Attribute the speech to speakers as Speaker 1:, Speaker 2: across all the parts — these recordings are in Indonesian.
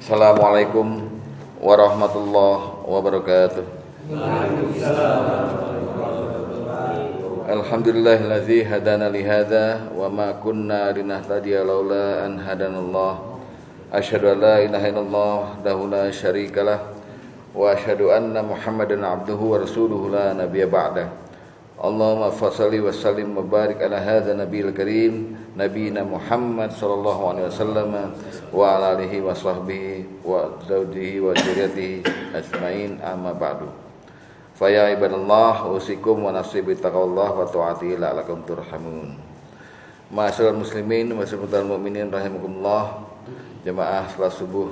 Speaker 1: Assalamualaikum warahmatullahi wabarakatuh. Alhamdulillahilladzi hadana li hadza wa ma kunna linahtadiya laula an hadanallah. Asyhadu an la ilaha illallah wahdahu la syarikalah wa asyhadu anna Muhammadan abduhu wa rasuluhu la nabiyya ba'da. Allahumma fassalli wa sallim wa barik ala hadza nabiyil karim nabiyina Muhammad sallallahu alaihi wasallam wa ala alihi wa sahbihi wa zawjihi wa dzurriyyatihi ajmain amma ba'du. Fa ya ibadallah usikum wa nafsi bi taqwallah wa ta'atihi la'allakum turhamun. Ma'asyiral muslimin wa ma'asyiral mu'minin rahimakumullah. Jemaah salat subuh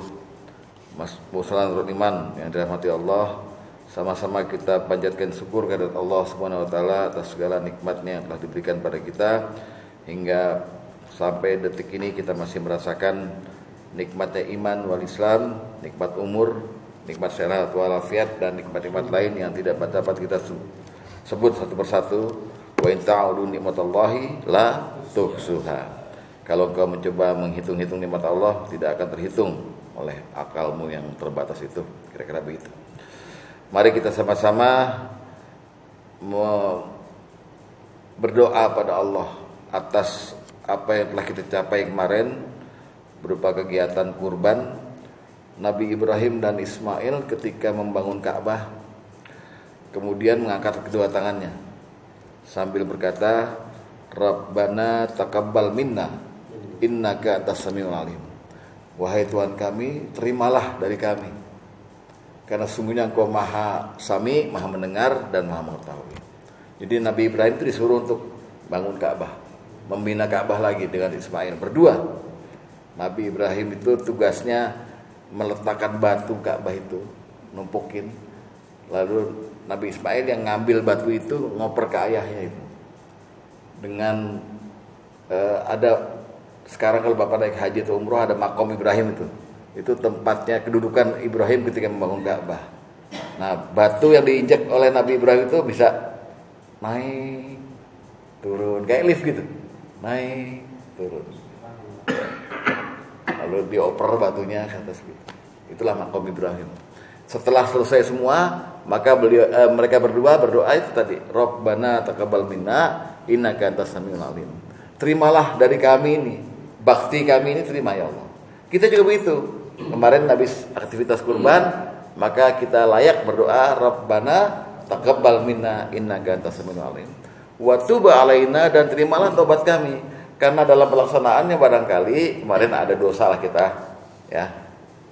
Speaker 1: musalla iman yang dirahmati Allah. Sama-sama kita panjatkan syukur kepada Allah Subhanahu wa taala atas segala nikmatnya yang telah diberikan pada kita hingga sampai detik ini kita masih merasakan nikmatnya iman wal Islam, nikmat umur, nikmat sehat walafiat dan nikmat-nikmat lain yang tidak dapat kita sebut satu persatu. Wa in ta'udu nikmatallahi la tuhsuha. Kalau engkau mencoba menghitung-hitung nikmat Allah, tidak akan terhitung oleh akalmu yang terbatas itu. Kira-kira begitu. Mari kita sama-sama berdoa pada Allah atas apa yang telah kita capai kemarin berupa kegiatan kurban Nabi Ibrahim dan Ismail ketika membangun Ka'bah, kemudian mengangkat kedua tangannya sambil berkata, Rabbana taqabbal minna innaka antas samiul alim. Wahai Tuhan kami, terimalah dari kami, karena sungguhnya Engkau maha sami, maha mendengar dan maha mengetahui. Jadi Nabi Ibrahim itu disuruh untuk bangun Ka'bah, membina Ka'bah lagi dengan Ismail berdua. Nabi Ibrahim itu tugasnya meletakkan batu Ka'bah itu, numpukin. Lalu Nabi Ismail yang ngambil batu itu ngoper ke ayahnya itu. Dengan ada sekarang kalau Bapak naik haji atau umroh ada makom Ibrahim itu tempatnya kedudukan Ibrahim ketika membangun Ka'bah. Nah, batu yang diinjak oleh Nabi Ibrahim itu bisa naik, turun, kayak lift gitu. Naik, turun. Lalu dioper batunya ke atas gitu. Itulah makom Ibrahim. Setelah selesai semua, maka mereka berdua berdoa itu tadi, Rabbana taqabbal minna innaka antas samiul alim. Terimalah dari kami ini, bakti kami ini terima ya Allah. Kita juga begitu. Kemarin habis aktivitas kurban, maka kita layak berdoa Rabbana taqabbal minna innaka antas samiul alim. Wa tub alaina, dan terimalah tobat kami, karena dalam pelaksanaannya barangkali kemarin ada dosa lah kita, ya.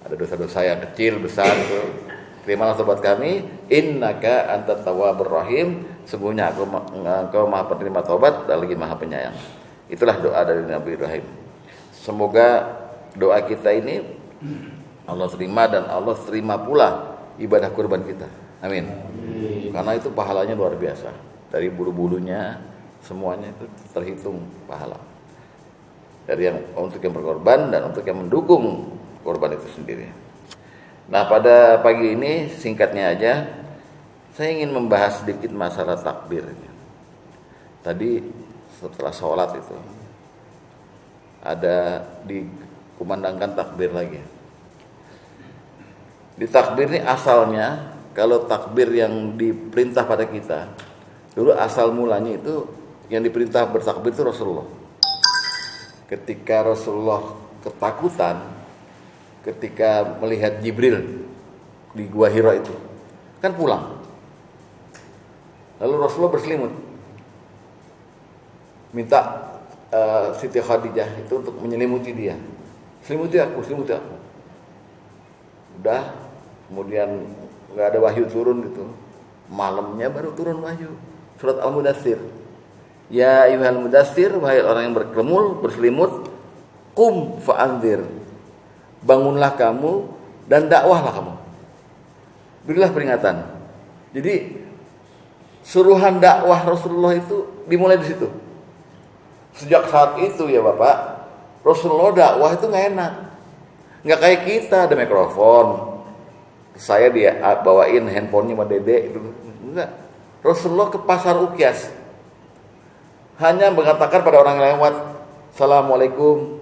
Speaker 1: Ada dosa-dosa yang kecil, besar itu. Terimalah tobat kami, innaka antat tawwabur rahim, sesungguhnya Engkau Maha penerima tobat dan lagi Maha penyayang. Itulah doa dari Nabi Ibrahim. Semoga doa kita ini Allah terima dan Allah terima pula ibadah kurban kita. Amin. Karena itu pahalanya luar biasa. Dari bulu-bulunya semuanya itu terhitung pahala. Dari yang untuk yang berkorban dan untuk yang mendukung korban itu sendiri. Nah, pada pagi ini singkatnya aja saya ingin membahas sedikit masalah takbir. Tadi setelah sholat itu ada dikumandangkan takbir lagi. Di takbir ini asalnya, kalau takbir yang diperintah pada kita, dulu asal mulanya itu yang diperintah bertakbir itu Rasulullah. Ketika Rasulullah ketakutan ketika melihat Jibril di Gua Hira itu, kan pulang. Lalu Rasulullah berselimut, minta Siti Khadijah itu untuk menyelimuti dia. Selimuti aku. Udah, kemudian nggak ada wahyu turun gitu. Malamnya baru turun wahyu. Surat Al-Mudaththir. Ya ayyuhal mudaththir, wahai orang yang berkelimul, berselimut, qum fa'anzir. Bangunlah kamu dan dakwahlah kamu. Berilah peringatan. Jadi suruhan dakwah Rasulullah itu dimulai di situ. Sejak saat itu ya Bapak, Rasulullah dakwah itu nggak enak. Nggak kayak kita ada mikrofon, saya dia bawain handphonenya sama Dede itu. Enggak. Rasulullah ke pasar Ukias hanya mengatakan pada orang yang lewat, Assalamualaikum.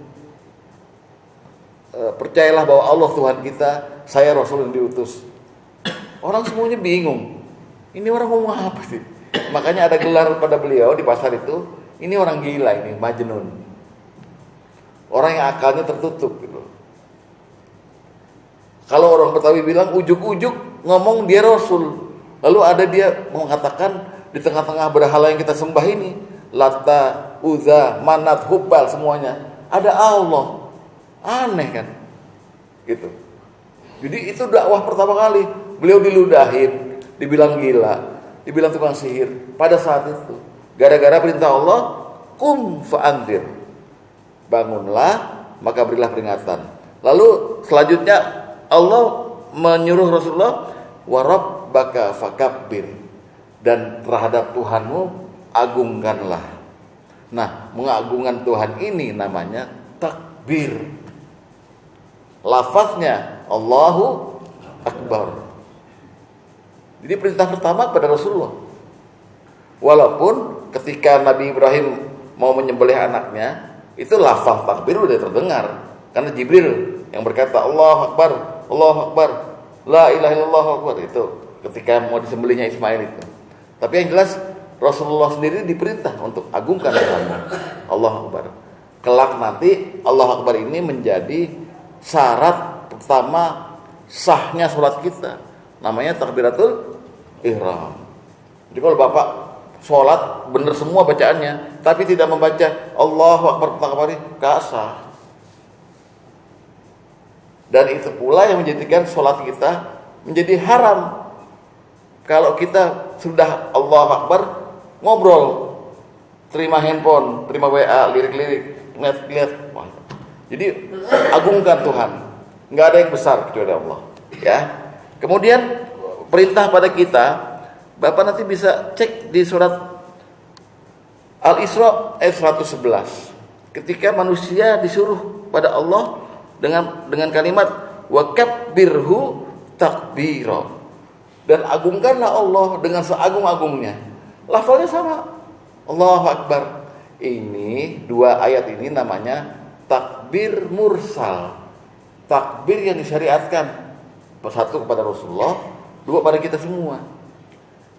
Speaker 1: percayalah bahwa Allah Tuhan kita, saya Rasul yang diutus. Orang semuanya bingung. Ini orang ngomong apa sih? Makanya ada gelar pada beliau di pasar itu, ini orang gila ini, majnun. Orang yang akalnya tertutup gitu. Kalau orang Betawi bilang ujuk-ujuk ngomong dia Rasul. Lalu ada dia mengatakan di tengah-tengah berhala yang kita sembah ini, Lata, Uzza, Manat, Hubal semuanya, ada Allah. Aneh kan? Gitu. Jadi itu dakwah pertama kali. Beliau diludahin, dibilang gila, dibilang tukang sihir pada saat itu. Gara-gara perintah Allah, kum fa'andir. Bangunlah, maka berilah peringatan. Lalu selanjutnya Allah menyuruh Rasulullah, wa rabbaka fakabbir, dan terhadap Tuhanmu agungkanlah. Nah, mengagungkan Tuhan ini namanya takbir. Lafaznya Allahu Akbar. Jadi perintah pertama kepada Rasulullah. Walaupun ketika Nabi Ibrahim mau menyembelih anaknya, itu lafaz takbir udah terdengar. Karena Jibril yang berkata Allahu Akbar, Allahu Akbar, La ilaha illallah Akbar. Itu ketika mau disembelihnya Ismail itu. Tapi yang jelas Rasulullah sendiri diperintah untuk agungkan Tuhanmu, Allahu Akbar. Kelak nanti Allahu Akbar ini menjadi syarat pertama sahnya sholat kita. Namanya takbiratul ihram. Jadi kalau Bapak sholat benar semua bacaannya, tapi tidak membaca Allahu Akbar pertama kali, gak sah. Dan itu pula yang menjadikan sholat kita menjadi haram. Kalau kita sudah Allahu Akbar ngobrol, terima handphone, terima WA, lirik-lirik, lihat-lihat. Jadi agungkan Tuhan. Nggak ada yang besar kecuali Allah. Ya. Kemudian perintah pada kita, Bapak nanti bisa cek di surat Al-Isra ayat 111. Ketika manusia disuruh pada Allah dengan kalimat wa kabbirhu takbira, dan agungkanlah Allah dengan seagung-agungnya. Lafalnya sama, Allahu Akbar. Ini dua ayat ini namanya takbir mursal. Takbir yang disyariatkan, satu kepada Rasulullah, dua pada kita semua.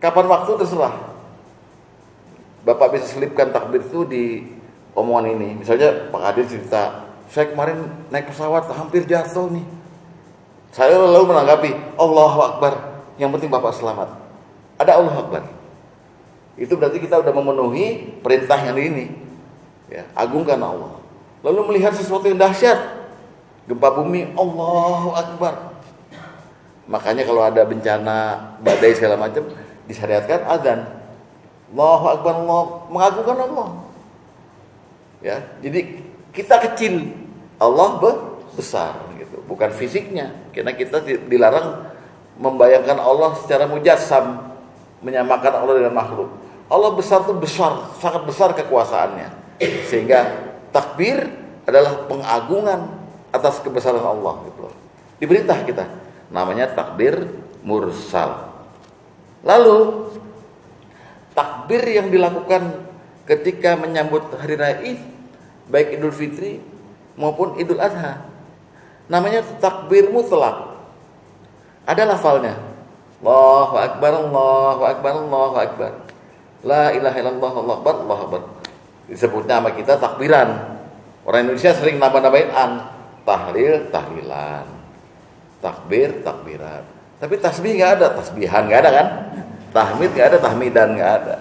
Speaker 1: Kapan waktu terserah. Bapak bisa selipkan takbir itu di omongan ini. Misalnya Pak Hadir cerita, saya kemarin naik pesawat hampir jatuh nih. Saya lalu menanggapi, Allahu Akbar, yang penting Bapak selamat. Ada Allahu Akbar. Itu berarti kita sudah memenuhi perintah yang ini. Ya, agungkan Allah. Lalu melihat sesuatu yang dahsyat, gempa bumi, Allahu Akbar. Makanya kalau ada bencana badai segala macam, disyariatkan azan, Allahu Akbar, Allah, mengagungkan Allah. Ya, jadi kita kecil, Allah besar gitu, bukan fisiknya. Karena kita dilarang membayangkan Allah secara mujassam, menyamakan Allah dengan makhluk. Allah besar itu besar, sangat besar kekuasaannya. Sehingga takbir adalah pengagungan atas kebesaran Allah gitu. Diperintah kita, namanya takbir mursal. Lalu takbir yang dilakukan ketika menyambut hari raya Id, baik Idul Fitri maupun Idul Adha, namanya takbir mutlak. Ada lafalnya, Allahu Akbar, Allahu Akbar, Allahu Akbar, La ilaha illallah, Allahu Akbar, Allahu Akbar. Disebutnya sama kita takbiran. Orang Indonesia sering nambah-nambahin tahlil, tahlilan, takbir, takbiran. Tapi tasbih nggak ada, tasbihan nggak ada kan? Tahmid nggak ada, tahmidan nggak ada.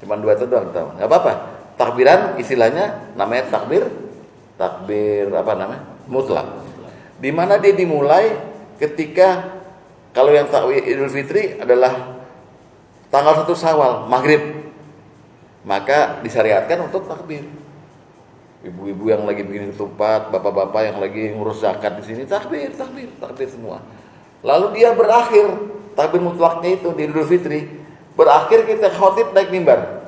Speaker 1: Cuma dua itu doang. Nggak apa-apa. Takbiran istilahnya namanya takbir apa namanya? Mutlak. Di mana dia dimulai ketika kalau yang Idul Fitri adalah tanggal 1 Syawal, maghrib, maka disyariatkan untuk takbir. Ibu-ibu yang lagi bikin ketupat, bapak-bapak yang lagi ngurus zakat di sini, takbir semua. Lalu dia berakhir, takbir mutlaknya itu di Idul Fitri, berakhir kita khotib naik mimbar.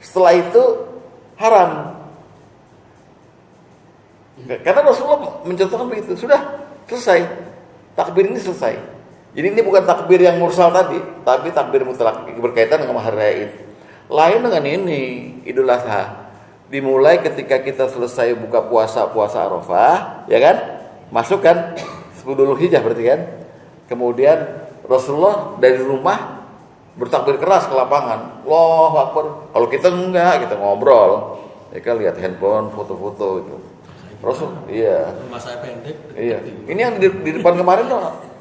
Speaker 1: Setelah itu haram. Karena Rasulullah mencontohkan begitu. Sudah selesai. Takbir ini selesai. Jadi ini bukan takbir yang mursal tadi, tapi takbir mutlak berkaitan dengan hari raya Id. Lain dengan ini, Idul Adha. Dimulai ketika kita selesai buka puasa Arafah, ya kan? masuk kan 10 Dzulhijjah berarti kan. Kemudian Rasulullah dari rumah bertakbir keras ke lapangan. Allahu Akbar. Kalau kita enggak, kita ngobrol. Ya kan lihat handphone, foto-foto itu. Rasul, iya.
Speaker 2: Masa pendek.
Speaker 1: Iya. Ini yang di depan kemarin tuh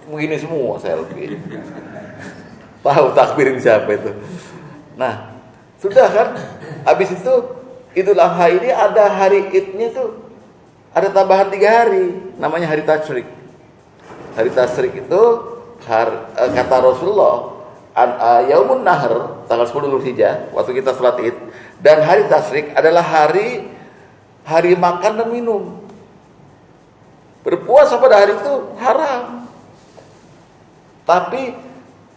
Speaker 1: begini semua selfie. Tahu takbirin siapa itu? Nah, sudah kan? Habis itu Idul Adha ini ada hari Idnya tuh ada tambahan 3 hari, namanya hari Tasyrik. Hari Tasyrik itu kata Rasulullah Yaumun Nahr tanggal 10 Dzulhijjah waktu kita salat Id, dan hari Tasyrik adalah hari makan dan minum. Berpuasa pada hari itu haram. Tapi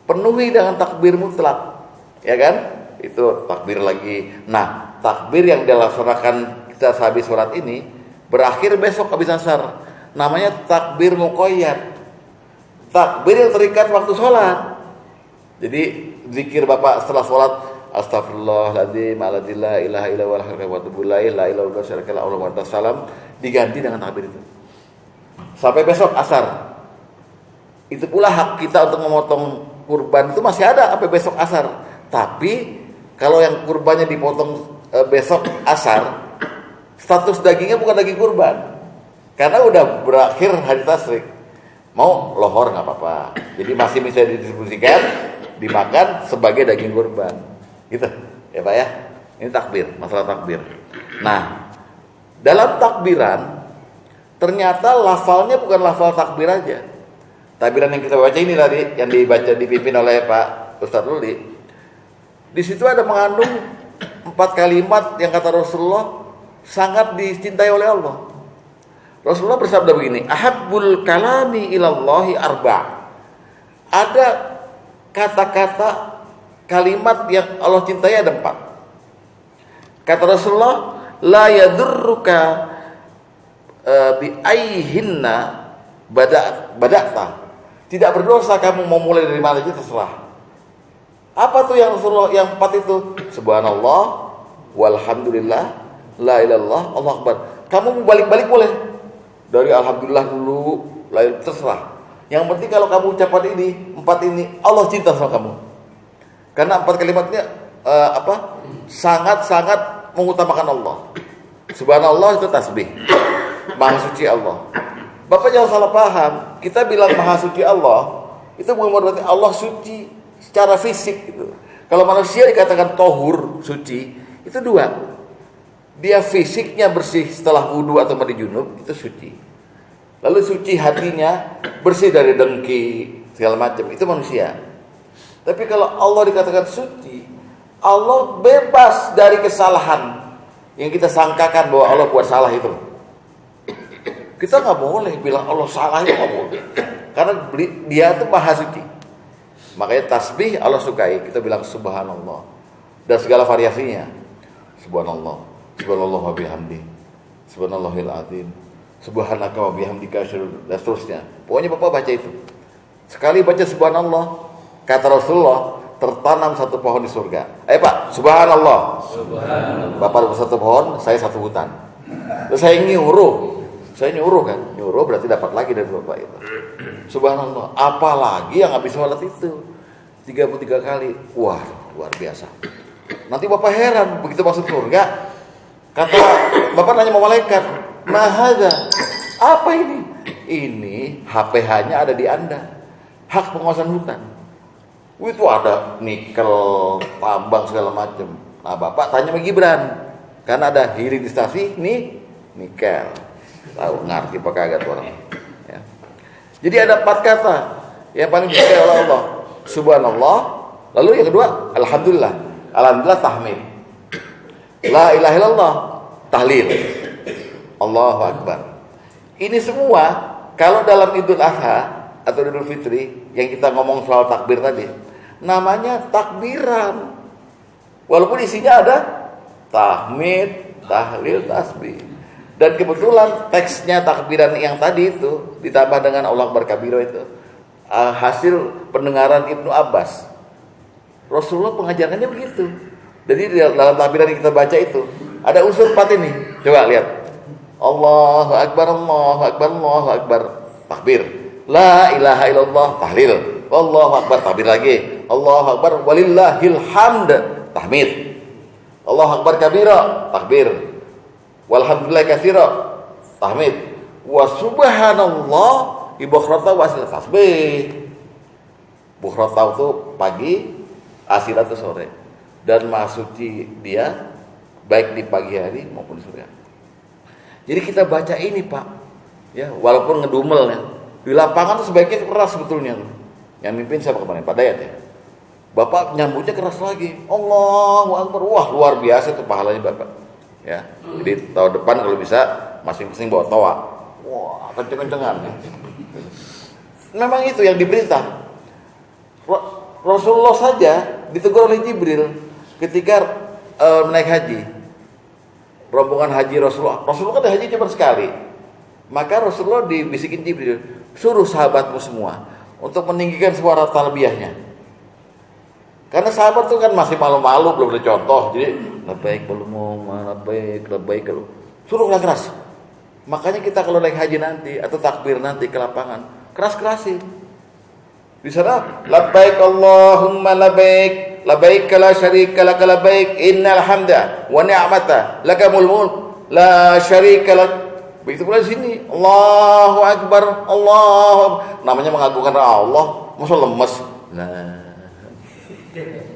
Speaker 1: penuhi dengan takbir mutlak. Ya kan? Itu takbir lagi. Nah, takbir yang dilaksanakan kita habis sholat ini berakhir besok habis asar. Namanya takbir muqayyad. Takbir yang terikat waktu sholat. Jadi zikir Bapak setelah sholat, astagfirullahaladzim, la ilaha illallah wa atubu ilaih, la ilaha illallah syarikala Allah wa salam, diganti dengan takbir itu. Sampai besok asar. Itu pula hak kita untuk memotong kurban itu masih ada sampai besok asar. Tapi kalau yang kurbannya dipotong besok asar, status dagingnya bukan daging kurban, karena udah berakhir hari tasyrik. Mau lohor nggak apa-apa, jadi masih bisa didistribusikan, dimakan sebagai daging kurban, gitu ya Pak ya. Ini takbir, masalah takbir. Nah, dalam takbiran ternyata lafalnya bukan lafal takbir aja. Takbiran yang kita baca ini tadi, yang dipimpin oleh Pak Ustadz Luli, di situ ada mengandung 4 kalimat yang kata Rasulullah sangat dicintai oleh Allah. Rasulullah bersabda begini, ahabbul kalami ilallahi arba'. Ada kata-kata kalimat yang Allah cintai ada 4. Kata Rasulullah, la yadurruka bi ayhinna bada'ta. Tidak berdosa kamu mau mulai dari mana aja terserah. Apa tuh yang Rasulullah yang 4 itu? Subhanallah, walhamdulillah, la ilaha illallah, Allahu akbar. Kamu mau balik-balik boleh. Dari alhamdulillah dulu, la terserah. Yang penting kalau kamu ucapan ini, 4 ini, Allah cinta sama kamu. Karena 4 kalimatnya sangat-sangat mengutamakan Allah. Subhanallah itu tasbih. Maha suci Allah. Bapak jangan salah paham. Kita bilang maha suci Allah, itu berarti Allah suci secara fisik gitu. Kalau manusia dikatakan tohur, suci, itu 2. Dia fisiknya bersih setelah wudu atau mandi junub, itu suci. Lalu suci hatinya, bersih dari dengki segala macam, itu manusia. Tapi kalau Allah dikatakan suci, Allah bebas dari kesalahan yang kita sangkakan bahwa Allah buat salah itu. Kita nggak boleh bilang Allah salah, itu nggak boleh, karena dia itu maha suci. Makanya tasbih Allah sukai, kita bilang subhanallah dan segala variasinya. Subhanallah, subhanallah wa bihamdi, subhanallahil azim, subhanaka wa bihamdika, dan seterusnya. Pokoknya Bapak baca itu. Sekali baca subhanallah, kata Rasulullah, tertanam 1 pohon di surga. Ayo Pak, subhanallah. Subhanallah. Bapak dapat 1 pohon, saya 1 hutan. Terus saya nyuruh kan, nyuruh berarti dapat lagi dari Bapak itu. Subhanallah, apalagi yang habis sholat itu 33 kali. Wah, luar biasa. Nanti Bapak heran, begitu masuk surga, kata Bapak nanya sama malaikat, "Mahadza?" Apa ini? Ini HPH-nya ada di Anda. Hak penguasaan hutan. Itu ada nikel, tambang segala macam. Nah, Bapak tanya sama Gibran, karena ada hilirisasi nih nikel. Tahu ngerti apa kagak tuh orang ya. Jadi ada 4 kata yang paling dicintai oleh Allah. Subhanallah, lalu yang kedua alhamdulillah. Alhamdulillah tahmid. La ilaha illallah tahlil. Allahu akbar. Ini semua kalau dalam Idul Adha atau Idul Fitri yang kita ngomong soal takbir tadi, namanya takbiran. Walaupun isinya ada tahmid, tahlil, tasbih. Dan kebetulan teksnya takbiran yang tadi itu ditambah dengan Allah Akbar kabiro itu hasil pendengaran Ibnu Abbas. Rasulullah pengajarannya begitu. Jadi dalam takbiran yang kita baca itu ada unsur 4 ini. Coba lihat. Allahu akbar, Allahu akbar, Allahu akbar, takbir. La ilaha illallah, tahlil. Allahu akbar, takbir lagi. Allahu akbar, walillahil hamd, tahmid. Allahu akbar kabira, takbir. Walhamdulillah katsira, tahmid. Wa subhanallah ibukhrata wa asila, tasbih. Bukhrata itu pagi, asila itu sore. Dan masuci dia baik di pagi hari maupun di sore hari. Jadi kita baca ini Pak, ya walaupun ngedumel ya. Di lapangan tuh sebaiknya keras sebetulnya. Yang mimpin siapa kemarin? Pak Dayat ya. Bapak nyambutnya keras lagi. Allahu Akbar. Wah luar biasa tuh pahalanya Bapak. Ya. Jadi tahun depan kalau bisa masing-masing bawa toa. Wah kenceng-kencengan. Memang itu yang diperintah. Rasulullah saja ditegur oleh Jibril ketika menaik haji. Rombongan haji Rasulullah kan haji cuma sekali. Maka Rasulullah dibisikin Jibril, suruh sahabatmu semua untuk meninggikan suara talbiyahnya. Karena sahabat itu kan masih malu-malu, belum ada contoh. Jadi labbaik Allahumma labbaik, labbaik. Suruhlah keras. Makanya kita kalau naik haji nanti atau takbir nanti ke lapangan, keras-kerasin. Di sana labbaik Allahumma labbaik, labbaik la syarika lak labbaik, innal hamda wa ni'mata lakamul mulk la syarika lak. Begitu pula di sini, Allahu Akbar, namanya mengagungkan Allah, masa lemes. Nah,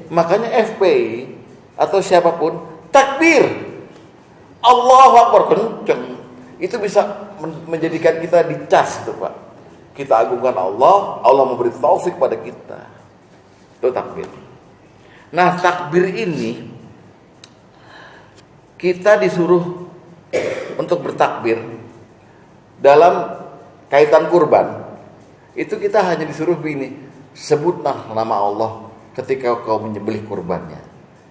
Speaker 1: makanya FPI atau siapapun takbir, Allahu Akbar kenceng, itu bisa menjadikan kita dicas itu Pak. Kita agungkan Allah, Allah memberi taufik pada kita. Itu takbir. Nah takbir ini kita disuruh untuk bertakbir. Dalam kaitan kurban itu kita hanya disuruh begini, sebutlah nama Allah ketika kau menyembelih kurbannya.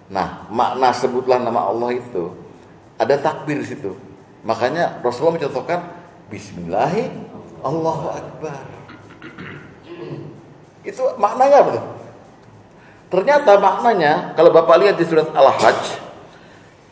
Speaker 1: Nah makna sebutlah nama Allah itu ada takbir di situ. Makanya Rasulullah mencontohkan Bismillahi Allahu Akbar. Itu maknanya apa tuh? Ternyata maknanya kalau Bapak lihat di surat Al-Hajj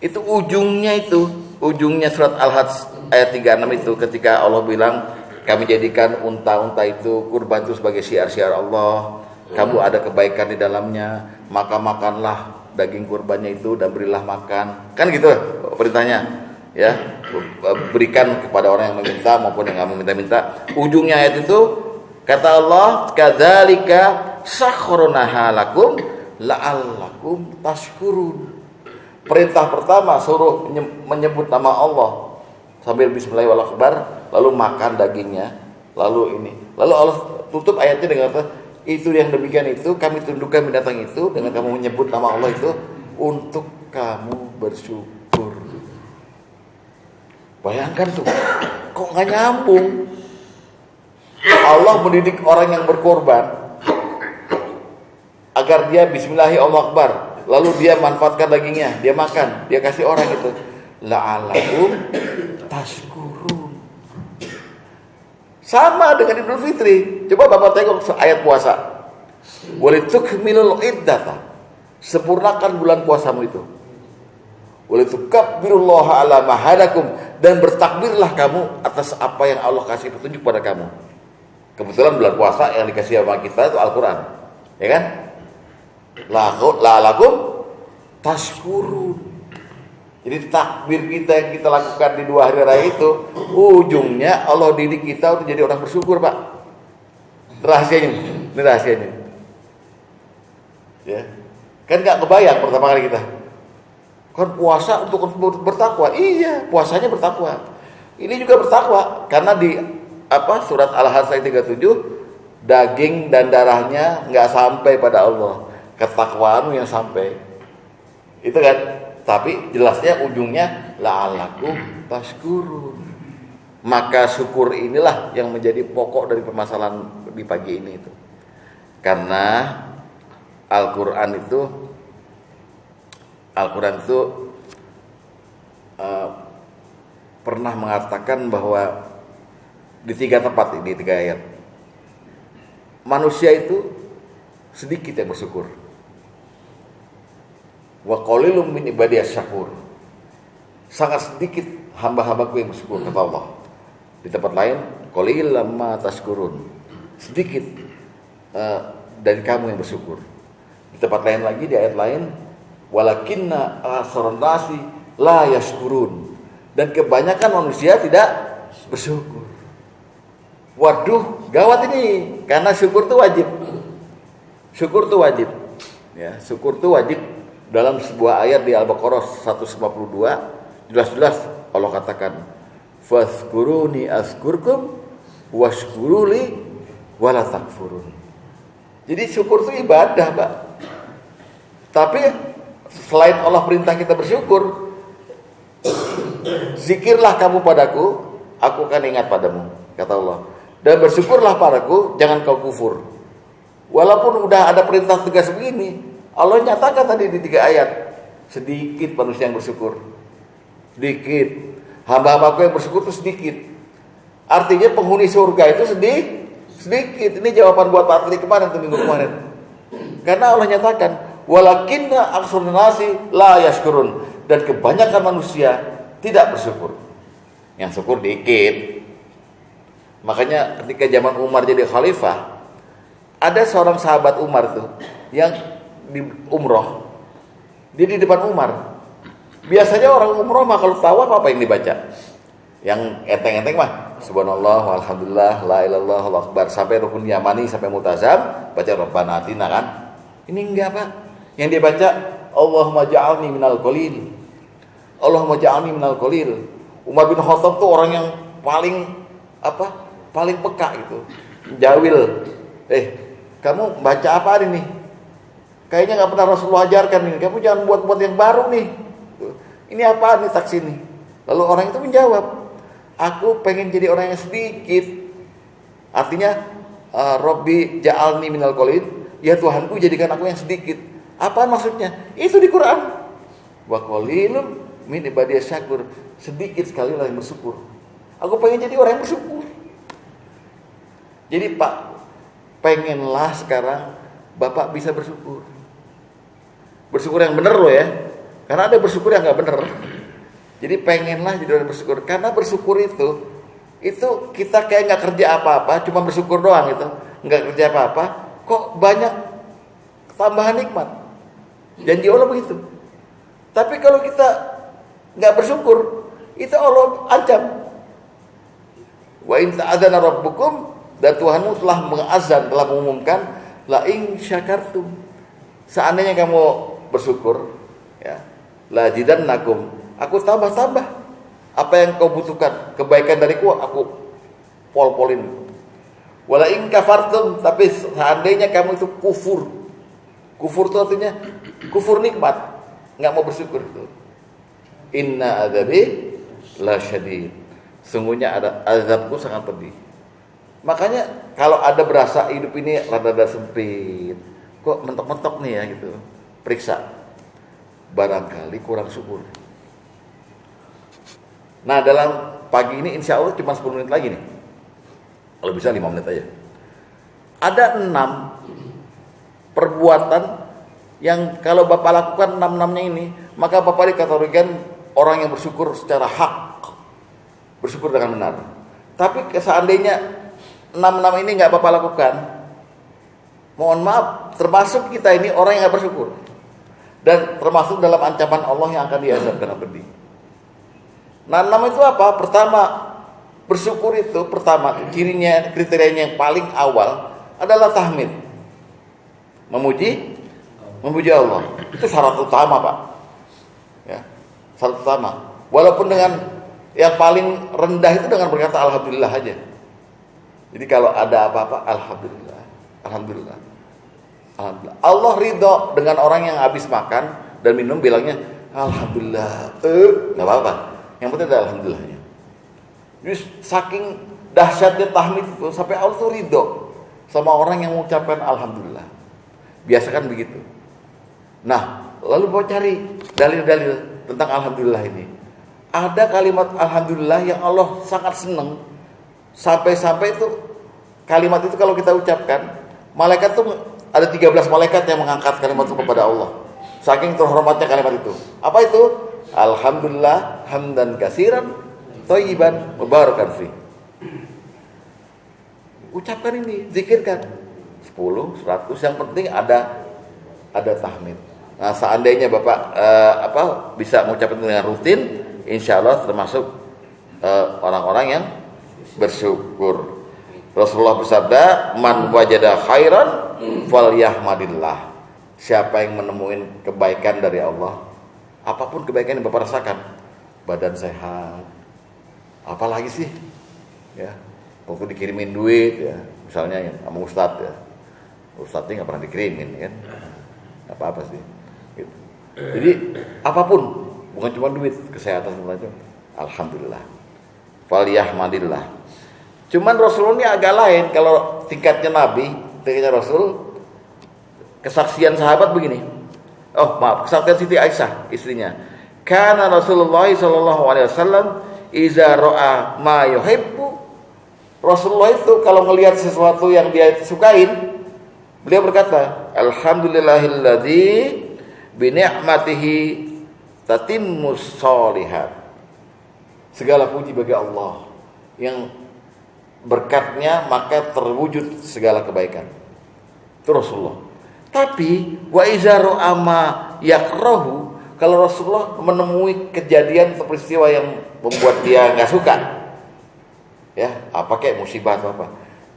Speaker 1: itu ujungnya surat Al-Hajj ayat 36 itu ketika Allah bilang kami jadikan unta-unta itu kurban itu sebagai syiar-syiar Allah, kamu ada kebaikan di dalamnya, maka makanlah daging kurbannya itu dan berilah makan. Kan gitu perintahnya. Ya, berikan kepada orang yang meminta maupun yang enggak meminta-minta. Ujungnya ayat itu kata Allah, kadzalika sakharnaha lakum la'allakum tashkurun. Perintah pertama suruh menyebut nama Allah sambil bismillahirrahmanirrahim, lalu makan dagingnya, lalu ini. Lalu Allah tutup ayatnya dengan apa? Itu yang demikian itu kami tundukkan binatang itu dengan kamu menyebut nama Allah itu untuk kamu bersyukur. Bayangkan tuh, kok nggak nyambung? Allah mendidik orang yang berkorban agar dia Bismillahirrahmanirrahim, lalu dia manfaatkan dagingnya, dia makan, dia kasih orang itu. La'alakum tashkurun. Sama dengan Idul Fitri. Coba Bapak tengok ayat puasa. Walitukmilul iddata. Sempurnakan bulan puasamu itu. Walitukabbirullaha ala ma hadakum, dan bertakbirlah kamu atas apa yang Allah kasih petunjuk pada kamu. Kebetulan bulan puasa yang dikasih sama kita itu Al-Qur'an. Ya kan? La'alakum tashkurun. Jadi takbir kita yang kita lakukan di 2 hari raya itu ujungnya Allah didik kita untuk jadi orang bersyukur Pak. Rahasianya, ini rahasianya. Ya, kan nggak kebayang pertama kali kita. Kan puasa untuk bertakwa. Iya, puasanya bertakwa. Ini juga bertakwa karena di surat Al-Hajj 37 daging dan darahnya nggak sampai pada Allah, ketakwaanmu yang sampai. Itu kan. Tapi jelasnya ujungnya la'alakum tashkurun. Maka syukur inilah yang menjadi pokok dari permasalahan di pagi ini itu. Karena Al-Qur'an itu pernah mengatakan bahwa di 3 tempat, di 3 ayat, manusia itu sedikit yang bersyukur. Wa qalilum min ibadiyas syakur. sangat sedikit hamba-hambaku yang bersyukur, kata Allah. Di tempat lain, qalilan ma tashkurun, sedikit dari kamu yang bersyukur. Di tempat lain lagi, di ayat lain, walakinna aktsaran nasi la yashkurun, dan kebanyakan manusia tidak bersyukur. Waduh, gawat ini, karena syukur itu wajib. Syukur itu wajib. Ya, syukur itu wajib. Dalam sebuah ayat di Al-Baqarah 152, jelas-jelas Allah katakan, fazkuruni azkurkum washkuruli wala takfurun. Jadi syukur itu ibadah, Pak. Tapi selain Allah perintah kita bersyukur, zikirlah kamu padaku, aku akan ingat padamu, kata Allah. Dan bersyukurlah padaku, jangan kau kufur. Walaupun udah ada perintah tegas begini, Allah nyatakan tadi di 3 ayat, sedikit manusia yang bersyukur. Sedikit. Hamba-hambaku yang bersyukur itu sedikit. Artinya penghuni surga itu sedikit. Ini jawaban buat Pak Tri kemarin, minggu kemarin. Karena Allah nyatakan, walakinna aktsaran nasi la yashkurun, dan kebanyakan manusia tidak bersyukur. Yang syukur dikit. Makanya ketika zaman Umar jadi khalifah, ada seorang sahabat Umar tuh yang di umroh, dia di depan Umar. Biasanya orang umroh mah kalau tahu apa yang dibaca, yang enteng-enteng mah subhanallah walhamdulillah la ilaha illallah Allahu akbar sampai rukun yamani sampai multazam, baca rabbana atina kan. Ini enggak, Pak. Yang dia baca Allahumma ja'alni minal qalil, Allahumma ja'alni minal qalil. Umar bin Khattab tuh orang yang paling peka gitu. Jawil, kamu baca apa hari nih? Kayaknya nggak pernah Rasulullah ajarkan ini. Kamu jangan buat-buat yang baru nih. Ini apa nih saksi nih? Lalu orang itu menjawab, aku pengen jadi orang yang sedikit. Artinya, Robbi ja'alni minal qalil, ya Tuhanku jadikan aku yang sedikit. Apa maksudnya? Itu di Quran. Wa qalilun min ibadiyas syakur, sedikit sekali lah yang bersyukur. Aku pengen jadi orang yang bersyukur. Jadi Pak, pengenlah sekarang Bapak bisa bersyukur. Bersyukur yang benar loh ya. Karena ada bersyukur yang gak benar. Jadi pengenlah jadi orang bersyukur. Karena bersyukur itu kita kayak gak kerja apa-apa, cuma bersyukur doang gitu. Gak kerja apa-apa, kok banyak tambahan nikmat. Janji Allah begitu. Tapi kalau kita gak bersyukur, itu Allah ancam. Wa in ta'adzana rabbukum, dan Tuhanmu telah mengazan, telah mengumumkan, la in syakartum, seandainya kamu bersyukur, ya, la zidannakum, aku tambah apa yang kau butuhkan, kebaikan dariku aku pol-polin. Wala in kafartum, tapi seandainya kamu itu kufur itu artinya kufur nikmat, nggak mau bersyukur itu. Inna adzabi la syadid, sungguhnya ada azabku sangat pedih. Makanya kalau ada berasa hidup ini rada-rada sempit, kok mentok-mentok nih ya gitu, periksa, barangkali kurang syukur. Nah dalam pagi ini insya Allah cuma 10 menit lagi nih, kalau bisa 5 menit aja. Ada 6 perbuatan yang kalau Bapak lakukan 6-6-nya ini, maka Bapak dikategorikan orang yang bersyukur secara hak, bersyukur dengan benar. Tapi seandainya 6 ini nggak Bapak lakukan, mohon maaf, termasuk kita ini orang yang nggak bersyukur, dan termasuk dalam ancaman Allah yang akan diazab dengan pedih. Nah 6 itu apa? Pertama, bersyukur itu pertama cirinya, kriterianya yang paling awal adalah tahmid, memuji Allah. Itu syarat utama, Pak. Ya, syarat utama. Walaupun dengan yang paling rendah itu dengan berkata alhamdulillah aja. Jadi kalau ada apa-apa, alhamdulillah. Allah ridho dengan orang yang habis makan dan minum bilangnya alhamdulillah. Nggak apa-apa. Yang penting ada alhamdulillahnya. Jadi saking dahsyatnya tahmid itu sampai Allah tuh ridho sama orang yang mengucapkan alhamdulillah. Biasakan begitu. Nah, lalu mau cari dalil-dalil tentang alhamdulillah ini. Ada kalimat alhamdulillah yang Allah sangat senang. Sampai-sampai itu kalimat itu kalau kita ucapkan, malaikat tuh ada 13 malaikat yang mengangkat kalimat itu kepada Allah. Saking terhormatnya kalimat itu. Apa itu? Alhamdulillah hamdan katsiran thayyiban mubarakan fi. Ucapkan ini, zikirkan 10, 100, yang penting ada tahmid. Nah, seandainya Bapak bisa mengucapkan dengan rutin, insya Allah termasuk orang-orang yang bersyukur. Rasulullah bersabda, "Man wajada khairan falyahmadillah." Siapa yang menemukan kebaikan dari Allah, apapun kebaikan yang Bapak rasakan, badan sehat, apalagi sih? Ya, waktu dikirimin duit ya, misalnya ya, sama Ustadz ya. Ustadznya nggak pernah dikirimin kan? Apa-apa sih. Gitu. Jadi apapun, bukan cuma duit, kesehatan semuanya. Alhamdulillah. Falyahmadillah. Cuman Rasulullah ini agak lain. Kalau tingkatnya Nabi, tingkatnya Rasul, kesaksian sahabat begini. Oh maaf, kesaksian Siti Aisyah istrinya. Kana Rasulullah sallallahu alaihi wasallam iza ra'a ma yuhibbu. Rasulullah itu kalau melihat sesuatu yang dia sukain, beliau berkata, Alhamdulillahilladzi bi ni'matihi tatimmus shalihat. Segala puji bagi Allah yang berkatnya maka terwujud segala kebaikan. Itu Rasulullah. Tapi wa iza ra'a ma yakrahu, kalau Rasulullah menemui kejadian atau peristiwa yang membuat dia enggak suka, ya, apa kayak musibah atau apa,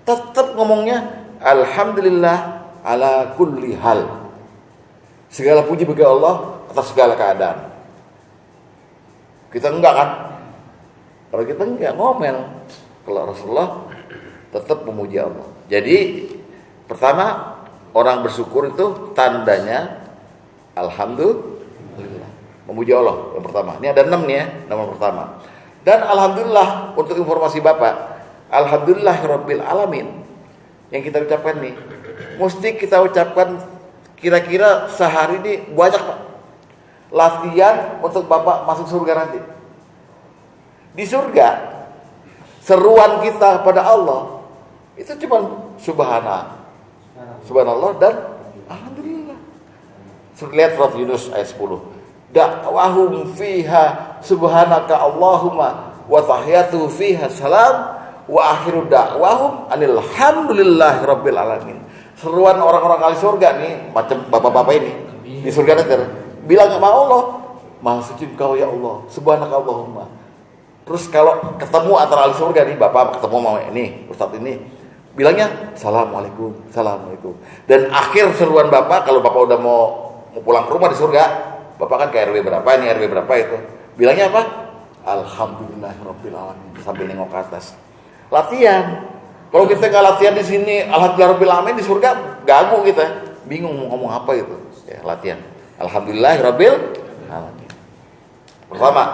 Speaker 1: tetap ngomongnya alhamdulillah ala kulli hal. Segala puji bagi Allah atas segala keadaan. Kita enggak kan? Kalau kita enggak ngomel. Kalau Rasulullah tetap memuji Allah. Jadi pertama, orang bersyukur itu tandanya alhamdulillah, memuji Allah yang pertama. Ini ada 6 nih ya, nomor pertama. Dan alhamdulillah, untuk informasi Bapak, alhamdulillahirabbil alamin yang kita ucapkan nih, mesti kita ucapkan kira-kira sehari ini banyak Pak. Latihan untuk Bapak masuk surga nanti. Di surga, seruan kita pada Allah itu cuma subhanallah dan alhamdulillah. Lihat surat Yunus ayat 10. Da'wahum fiha subhanaka Allahumma wa tahiyatuhu fiha salam wa akhiru da'wahum alhamdulillahi rabbil alamin. Seruan orang-orang ahli surga nih, macam bapak-bapak ini di surga nanti bilang sama Allah, Maha suci Engkau ya Allah, subhanaka Allahumma. Terus kalau ketemu antara ahli surga nih, bapak ketemu sama ini ustadz ini, bilangnya assalamualaikum. Dan akhir seruan bapak, kalau bapak udah mau pulang ke rumah di surga, bapak kan ke RW berapa, ini RW berapa itu, bilangnya apa? Alhamdulillahirabbil alamin sambil nengok ke atas. Latihan. Kalau kita nggak latihan di sini, alhamdulillahirabbil alamin, di surga gagu kita, bingung mau ngomong apa itu. Ya, latihan. Alhamdulillahirabbil alamin. Pertama,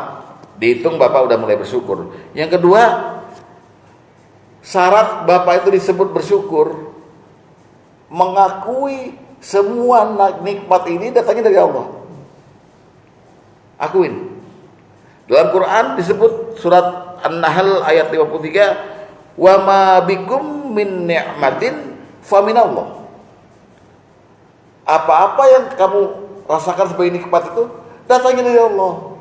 Speaker 1: dihitung bapak udah mulai bersyukur. Yang kedua, syarat bapak itu disebut bersyukur, mengakui semua nikmat ini datangnya dari Allah. Akuin. Dalam Quran disebut surat An-Nahl ayat 53, wa ma bikum min ni'matin fa minallah. Apa-apa yang kamu rasakan sebagai nikmat itu datangnya dari Allah.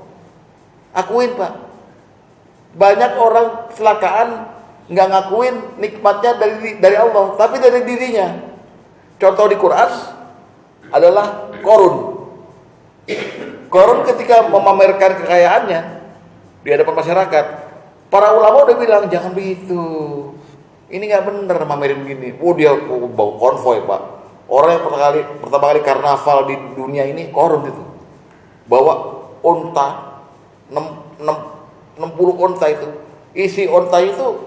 Speaker 1: Akuin Pak. Banyak orang kecelakaan nggak ngakuin nikmatnya dari Allah, tapi dari dirinya. Contoh di Quran adalah Qarun. Qarun ketika memamerkan kekayaannya di hadapan masyarakat, para ulama udah bilang jangan begitu. Ini nggak bener mamerin gini. Dia bawa konvoy Pak. Orang yang pertama kali karnaval di dunia ini Qarun itu. Bawa onta 60 onta itu. Isi onta itu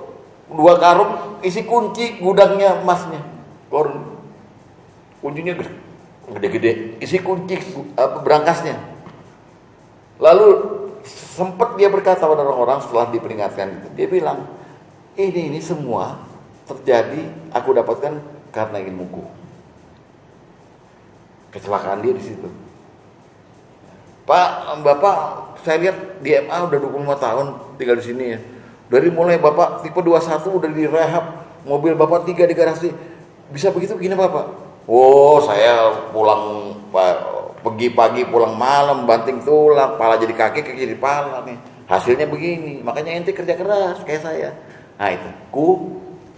Speaker 1: 2 karung, isi kunci gudangnya emasnya. Qarun. Kuncinya gede-gede, isi kunci berangkasnya. Lalu sempat dia berkata pada orang-orang setelah diperingatkan itu, dia bilang, ini semua terjadi aku dapatkan karena ingin muku. Kecelakaan dia di situ. Pak, Bapak, saya lihat di MA udah 25 tahun tinggal di sini ya. Dari mulai Bapak tipe 21 udah direhab, mobil Bapak 3 di garasi. Bisa begitu begini Bapak? Oh, saya pulang pergi pagi pulang malam, banting tulang, pala jadi kaki jadi pala nih. Hasilnya begini. Makanya ente kerja keras kayak saya. Nah itu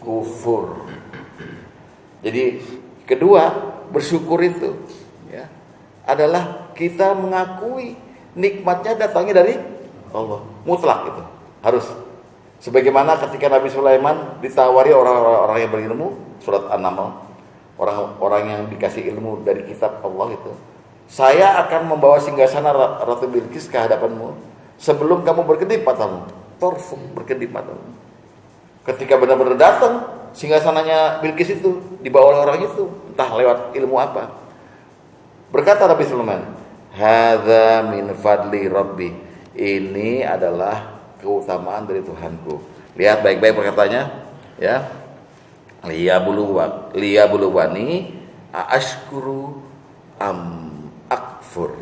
Speaker 1: kufur. Jadi kedua, bersyukur itu ya adalah kita mengakui nikmatnya datangnya dari Allah. Mutlak itu. Harus. Sebagaimana ketika Nabi Sulaiman ditawari orang-orang yang berilmu, surat An-Naml, orang-orang yang dikasih ilmu dari kitab Allah itu, saya akan membawa singgasana Ratu Bilqis ke hadapanmu sebelum kamu berkedip matamu. Torfuk berkedip matamu. Ketika benar-benar datang singgasananya Bilqis itu dibawa oleh orang itu, entah lewat ilmu apa. Berkata Nabi Sulaiman, "Hadza min fadli Rabbi." Ini adalah keutamaan dari Tuhanku. Lihat baik-baik perkataannya, ya. Liyabluwani aashkuru am akfur.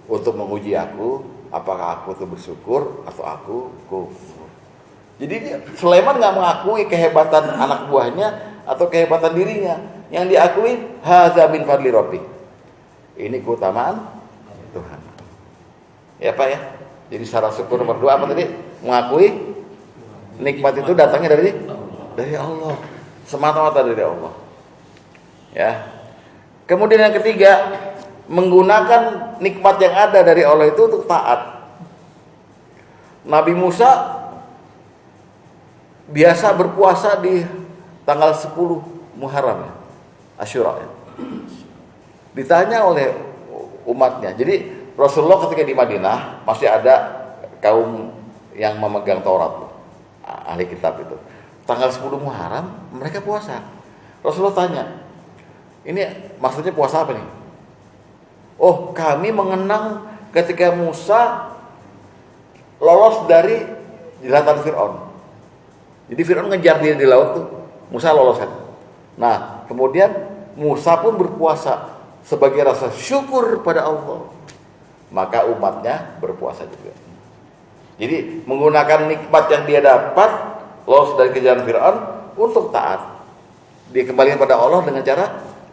Speaker 1: Untuk menguji aku, apakah aku itu bersyukur atau aku kufur. Jadi Sulaiman nggak mengakui kehebatan anak buahnya atau kehebatan dirinya. Yang diakui hadza min fadli Rabbi. Ini keutamaan Tuhan. Ya Pak ya. Jadi syarat syukur nomor 2 apa tadi? Mengakui nikmat itu datangnya dari Allah. Semata-mata dari Allah. Ya. Kemudian yang ketiga, menggunakan nikmat yang ada dari Allah itu untuk taat. Nabi Musa biasa berpuasa di tanggal 10 Muharram ya, Asyura ya. Ditanya oleh umatnya. Jadi Rasulullah ketika di Madinah masih ada kaum yang memegang Taurat, ahli kitab itu. Tanggal 10 Muharram mereka puasa. Rasulullah tanya, ini maksudnya puasa apa nih? Oh, kami mengenang ketika Musa lolos dari jeratan Fir'aun. Jadi Fir'aun ngejar dia di laut tuh, Musa lolos kan. Nah, kemudian Musa pun berpuasa sebagai rasa syukur pada Allah. Maka umatnya berpuasa juga. Jadi menggunakan nikmat yang dia dapat lolos dari kejaran Fir'aun untuk taat. Dia kembali pada Allah dengan cara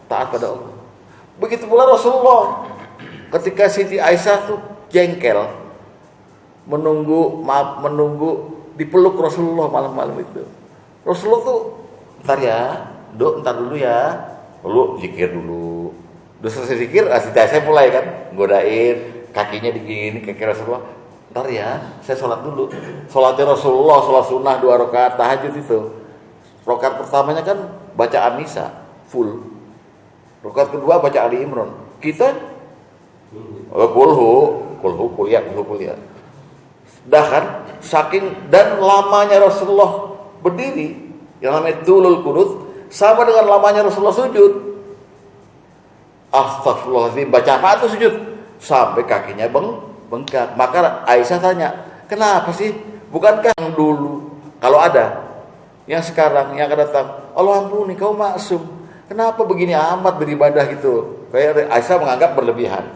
Speaker 1: taat pada Allah. Begitu pula Rasulullah ketika Siti Aisyah tuh jengkel menunggu dipeluk Rasulullah malam-malam itu. Rasulullah tuh ntar dulu ya. Lalu zikir dulu. Udah selesai zikir, Siti Aisyah mulai kan godain kakinya digini kaki Rasulullah. Ntar ya, saya sholat dulu. Sholatnya Rasulullah, sholat sunnah 2 rakaat tahajud itu. Rakaat pertamanya kan baca An-Nisa full. Rakaat kedua baca Ali Imran. Kita kuliah. Dah kan, saking dan lamanya Rasulullah berdiri, yang namanya tulul qunut, sama dengan lamanya Rasulullah sujud. Astagfirullahaladzim, baca apa tuh sujud? Sampai kakinya bengkak. Maka Aisyah tanya, kenapa sih? Bukankah yang dulu kalau ada, yang sekarang, yang akan datang, Allah ampuni kau maksum, kenapa begini amat beribadah gitu? Kayak Aisyah menganggap berlebihan.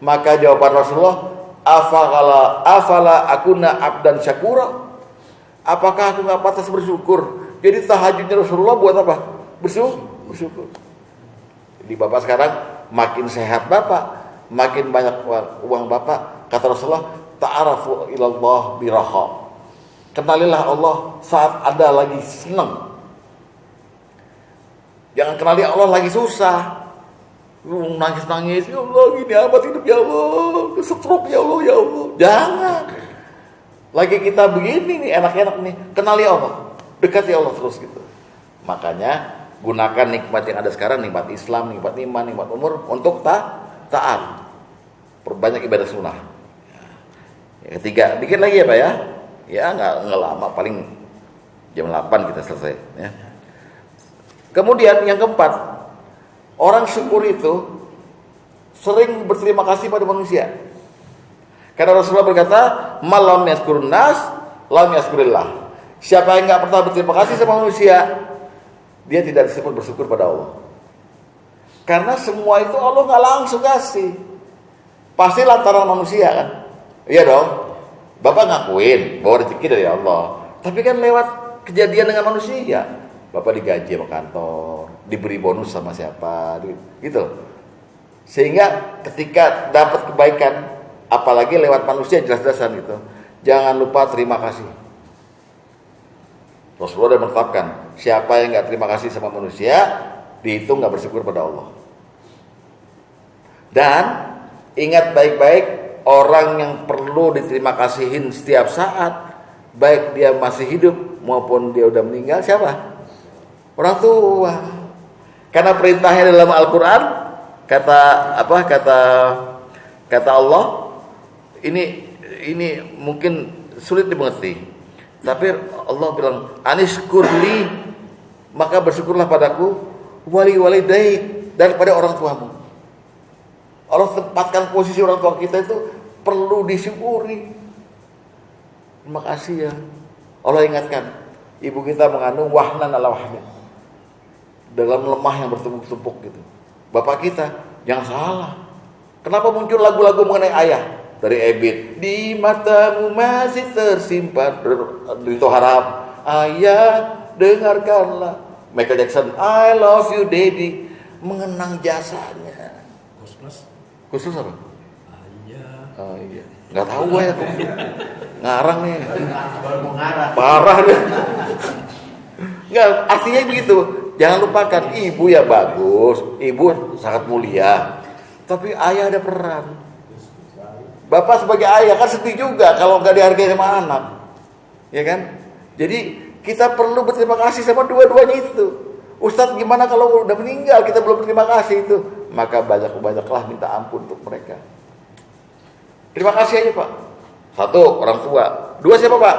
Speaker 1: Maka jawaban Rasulullah, afala akuna abdan syakura? Apakah aku gak pantas bersyukur? Jadi tahajudnya Rasulullah buat apa? Bersyukur. Jadi bapak sekarang makin sehat bapak, makin banyak uang bapak. Kata Rasulullah, ta'arafu ilallah biraha. Kenalilah Allah saat ada lagi senang. Jangan kenali Allah lagi susah. Nangis-nangis, ya Allah gini amat hidup ya Allah, stroke ya Allah ya Allah. Jangan. Lagi kita begini nih enak-enak nih, kenali Allah, dekati Allah terus gitu. Makanya gunakan nikmat yang ada sekarang, nikmat Islam, nikmat iman, nikmat umur untuk taat. Perbanyak ibadah sunnah. Yang ketiga, dikit lagi ya Pak ya. Ya nggak lama, paling jam 8 kita selesai ya. Kemudian yang keempat, orang syukur itu sering berterima kasih pada manusia. Karena Rasulullah berkata, "Malam yaskurun nas, lam yaskurillah." Siapa yang nggak pernah berterima kasih sama manusia, dia tidak disebut bersyukur pada Allah. Karena semua itu Allah nggak langsung kasih, pasti lantaran manusia kan? Iya dong. Bapak ngakuin bahwa rezeki dari Allah, tapi kan lewat kejadian dengan manusia. Bapak digaji sama kantor, diberi bonus sama siapa, gitu. Sehingga ketika dapat kebaikan, apalagi lewat manusia jelas-jelasan gitu, jangan lupa terima kasih. Rasulullah sudah menetapkan, siapa yang nggak terima kasih sama manusia, dihitung nggak bersyukur pada Allah. Dan ingat baik-baik, orang yang perlu diterima kasihin setiap saat, baik dia masih hidup maupun dia udah meninggal, siapa? Orang tua. Karena perintahnya dalam Al-Quran, kata Allah, ini mungkin sulit dimengerti. Tapi Allah bilang, anishkurli, maka bersyukurlah padaku, walidaik, daripada orang tuamu. Allah tempatkan posisi orang tua kita itu perlu disyukuri. Terima kasih ya. Allah ingatkan, ibu kita mengandung wahnan ala wahnin, dalam lemah yang bertumpuk-tumpuk gitu. Bapak kita, jangan salah. Kenapa muncul lagu-lagu mengenai ayah? Dari Ebit, di matamu masih tersimpan Rito Harap, ayah dengarkanlah. Michael Jackson, I love you daddy, mengenang jasanya. Khusus apa? Iya. Nggak tahu ya tuh. Ngarang nih. Parah deh. Nggak, artinya begitu. Jangan lupakan, ibu ya bagus, ibu sangat mulia, tapi ayah ada peran. Bapak sebagai ayah kan sedih juga kalau nggak dihargai sama anak, ya kan? Jadi kita perlu berterima kasih sama dua-duanya itu. Ustadz, gimana kalau udah meninggal kita belum berterima kasih itu? Maka banyak-banyaklah minta ampun untuk mereka. Terima kasih aja Pak. Satu, orang tua. Dua, siapa Pak?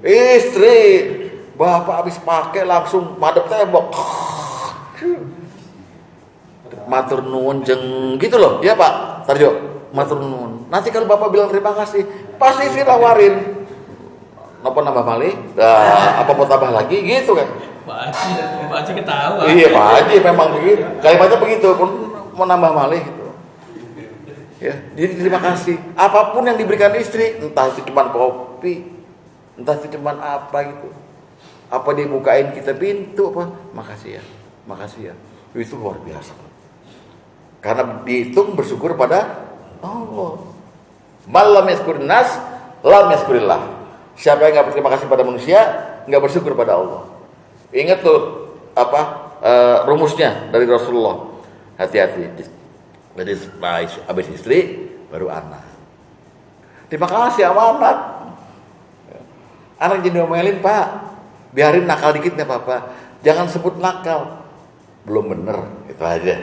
Speaker 1: Istri. Bapak habis pakai langsung madep tembok. Matur nuwun jeng gitu loh, ya Pak Tarjo. Matur nuwun. Nanti kalau Bapak bilang terima kasih, pasti sih nawarin. Napa nambah malih? Apa mau tambah lagi gitu kan?
Speaker 2: Pak Haji ketawa.
Speaker 1: Iya Pak Haji memang begitu. Kalimatnya begitu pun mau nambah malih gitu. Ya, jadi terima kasih. Apapun yang diberikan istri, entah itu cuma kopi, entah itu cuma apa gitu. Apa dia bukain kita pintu apa? Makasih ya. Itu luar biasa. Karena dihitung bersyukur pada Allah. Malam yaskurin nas, lam yaskurillah. Siapa yang nggak berterima kasih pada manusia, nggak bersyukur pada Allah. Ingat tuh rumusnya dari Rasulullah. Hati-hati. Jadi habis istri baru anak. Terima kasih sama anak. Anak jadi ngomelin Pak, biarin nakal dikit nggak apa-apa. Jangan sebut nakal, belum bener, itu aja.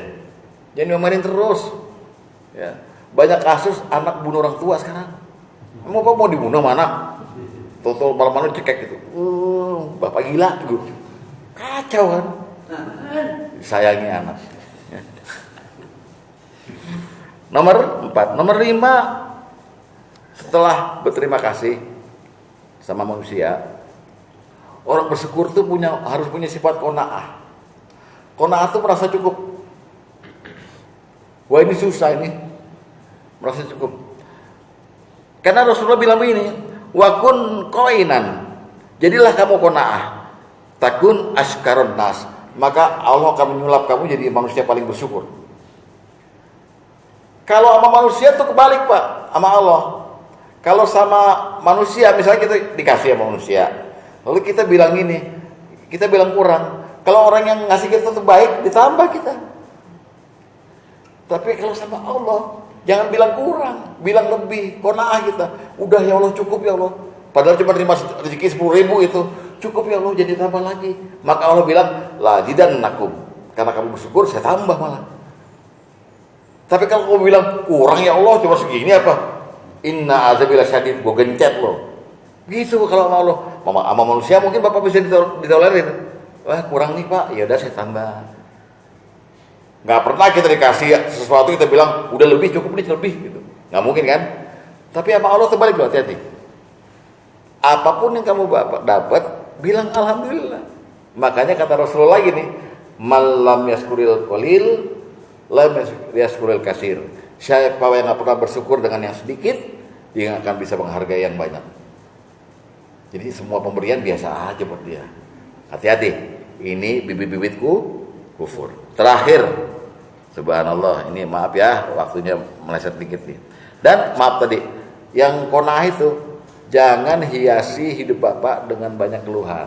Speaker 1: Jangan ngomelin terus. Ya. Banyak kasus anak bunuh orang tua sekarang. Emang Bapak mau dibunuh sama anak? Toto malam-malam cekek gitu. Bapak gila gitu. Kacau kan? Sayangi anak. Ya. Nomor 4, nomor 5, setelah berterima kasih sama manusia, orang bersyukur tuh harus punya sifat qanaah. Qanaah tuh merasa cukup. Wah ini susah ini, merasa cukup. Karena Rasulullah bilang begini, wakun koinan, jadilah kamu qanaah, takun askarun nas, maka Allah akan menyulap kamu jadi manusia paling bersyukur. Kalau sama manusia tuh kebalik Pak, sama Allah. Kalau sama manusia, misalnya kita dikasih sama manusia, lalu kita bilang ini, kita bilang kurang. Kalau orang yang ngasih kita tuh baik, ditambah kita. Tapi kalau sama Allah, jangan bilang kurang, bilang lebih, qanaah kita. Udah ya Allah, cukup ya Allah. Padahal cuma terima rezeki 10.000 itu, cukup ya Allah, jadi tambah lagi. Maka Allah bilang, la zidannakum, karena kamu bersyukur, saya tambah malah. Tapi kalau kamu bilang kurang ya Allah, cuma segini apa? Inna azabillah syadid, gue gencet loh. Gitu kalau sama Allah. Sama manusia mungkin Bapak bisa ditolerir. Wah kurang nih Pak, ya udah saya tambah. Gak pernah kita dikasih sesuatu kita bilang udah lebih, cukup nih lebih gitu. Gak mungkin kan? Tapi sama Allah terbalik loh, hati-hati. Apapun yang kamu dapat, bilang alhamdulillah. Makanya kata Rasulullah lagi nih, malam yaskuril qalil, lam yaskuril kasir. Siapa yang gak pernah bersyukur dengan yang sedikit, dia gak akan bisa menghargai yang banyak. Jadi semua pemberian biasa aja buat dia. Hati-hati, ini bibit-bibitku kufur. Terakhir, Subhanallah, ini maaf ya, waktunya meleset dikit nih. Dan maaf tadi, yang qanaah itu jangan hiasi hidup Bapak dengan banyak keluhan.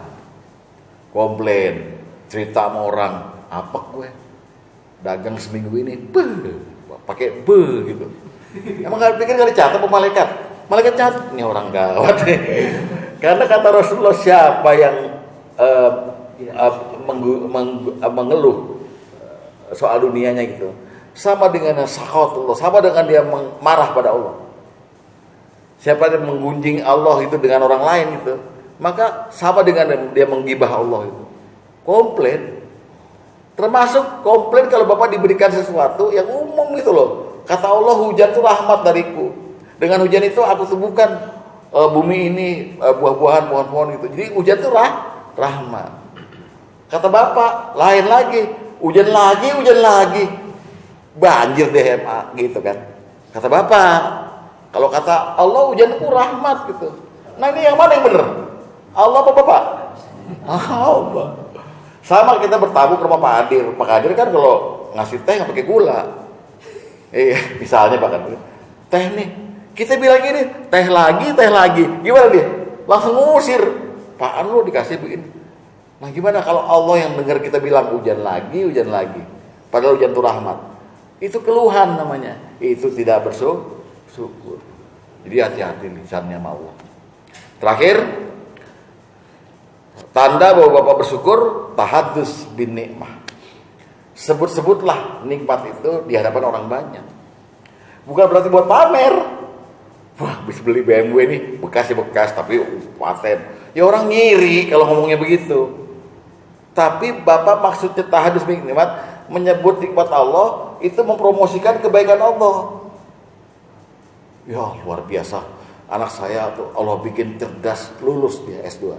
Speaker 1: Komplain, cerita sama orang, apa gue dagang seminggu ini, pakai gitu. Emang gak pikir gak dicatat sama malaikat? Malaikat catat, ini orang gawat. Karena kata Rasulullah, siapa yang mengeluh soal dunianya gitu, sama dengan sakhatullah, sama dengan dia marah pada Allah. Siapa yang menggunjing Allah itu dengan orang lain itu, maka sama dengan dia menggibah Allah itu. Komplain, termasuk komplain kalau Bapak diberikan sesuatu yang umum gitu loh. Kata Allah, hujan itu rahmat dariku. Dengan hujan itu aku tumbuhkan bumi ini buah-buahan, pohon-pohon gitu. Jadi hujan itu rahmat. Kata Bapak, lain lagi. Hujan lagi, banjir deh gitu kan. Kata Bapak, kalau kata Allah hujan itu rahmat gitu. Nah ini yang mana yang benar? Allah apa Bapak? Allah. Sama kita bertamu ke rumah Pak Kadir. Pak Kadir kan kalau ngasih teh nggak pakai gula. Misalnya Pak Kadir, teh nih. Kita bilang gini, teh lagi. Gimana dia? Langsung ngusir. Apaan lu dikasih begini? Nah gimana kalau Allah yang dengar kita bilang hujan lagi, padahal hujan itu rahmat. Itu keluhan namanya. Itu tidak bersyukur. Jadi hati-hati lisannya sama Allah. Terakhir, tanda bahwa Bapak bersyukur, tahadus bin nikmah. Sebut-sebutlah nikmat itu di hadapan orang banyak. Bukan berarti buat pamer. Wah, bisa beli BMW ini, bekas tapi paten. Ya orang ngiri kalau ngomongnya begitu. Tapi Bapak maksudnya tahadus bin nikmat, menyebut nikmat Allah itu mempromosikan kebaikan Allah. Ya luar biasa, anak saya tuh Allah bikin cerdas, lulus dia S2.